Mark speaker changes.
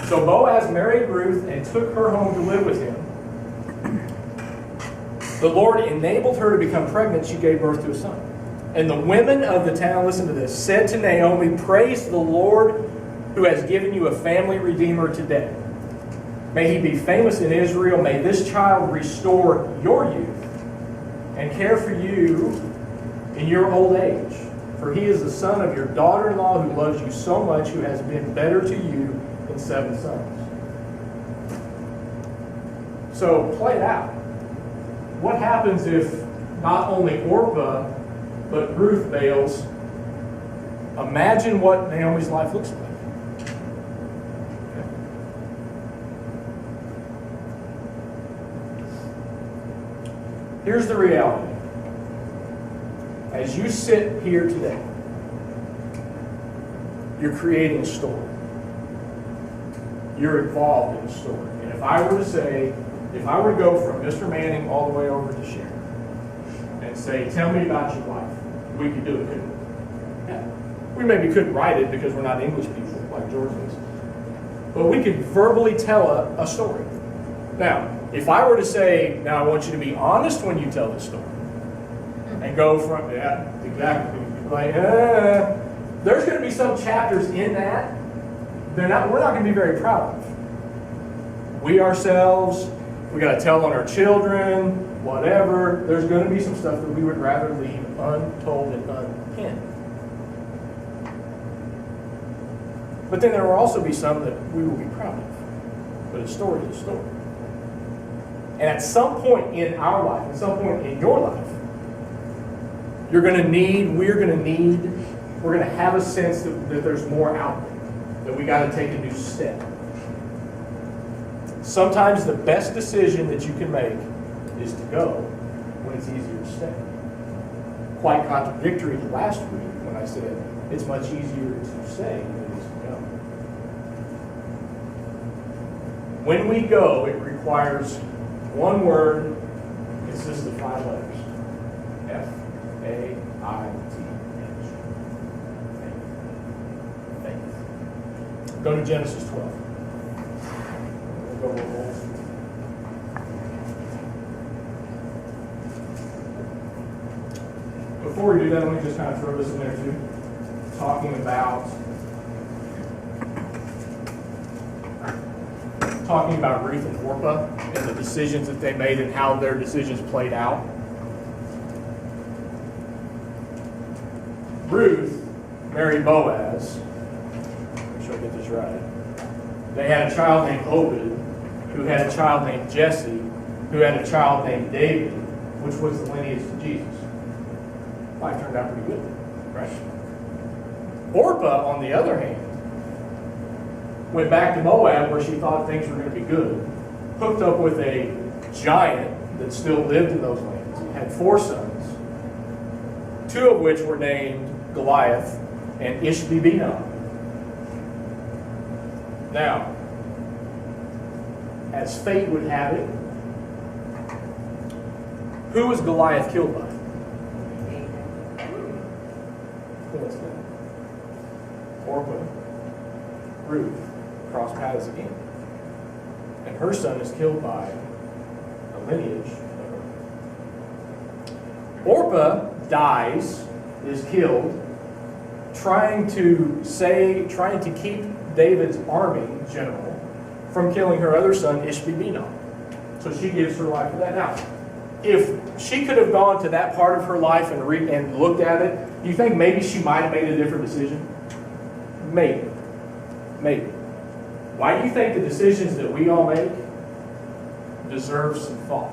Speaker 1: So Boaz married Ruth and took her home to live with him. The Lord enabled her to become pregnant. She gave birth to a son. And the women of the town, listen to this, said to Naomi, "Praise the Lord who has given you a family redeemer today. May he be famous in Israel. May this child restore your youth and care for you in your old age. For he is the son of your daughter-in-law who loves you so much, who has been better to you than 7 sons." So play it out. What happens if not only Orpah, but Ruth bails? Imagine what Naomi's life looks like. Here's the reality. As you sit here today, you're creating a story. You're involved in a story. And if I were to go from Mr. Manning all the way over to Sharon and say, "Tell me about your life," we could do it, couldn't we? Yeah. We maybe couldn't write it because we're not English people like George is. But we could verbally tell a story. Now, if I were to say, "Now I want you to be honest when you tell this story," and go from, yeah, exactly, like, there's going to be some chapters in that we're not going to be very proud of. We ourselves, we got to tell on our children, whatever. There's going to be some stuff that we would rather leave untold and unpinned. But then there will also be some that we will be proud of. But a story is a story. And at some point in our life, at some point in your life, we're going to have a sense that there's more out there, that we got to take a new step. Sometimes the best decision that you can make is to go when it's easier to stay. Quite contradictory to last week when I said it's much easier to stay than it is to go. When we go, it requires one word, consists of 5 letters. F-A-I-T-H. Faith. Go to Genesis 12. We'll go over. Before we do that, let me just kind of throw this in there too. Talking about Ruth and Orpah and the decisions that they made and how their decisions played out. Ruth married Boaz. Make sure I get this right. They had a child named Obed, who had a child named Jesse, who had a child named David, which was the lineage of Jesus. Life turned out pretty good, right? Orpah, on the other hand, went back to Moab where she thought things were going to be good, hooked up with a giant that still lived in those lands, had 4 sons, 2 of which were named Goliath and Ishbi-Benob. Now, as fate would have it, who was Goliath killed by? Orpah, Ruth, cross paths again. And her son is killed by a lineage of her. Orpah dies, is killed, trying to keep David's army general from killing her other son, Ishbi-Benob. So she gives her life to that. Now, if she could have gone to that part of her life and looked at it, do you think maybe she might have made a different decision? Maybe. Why do you think the decisions that we all make deserve some thought?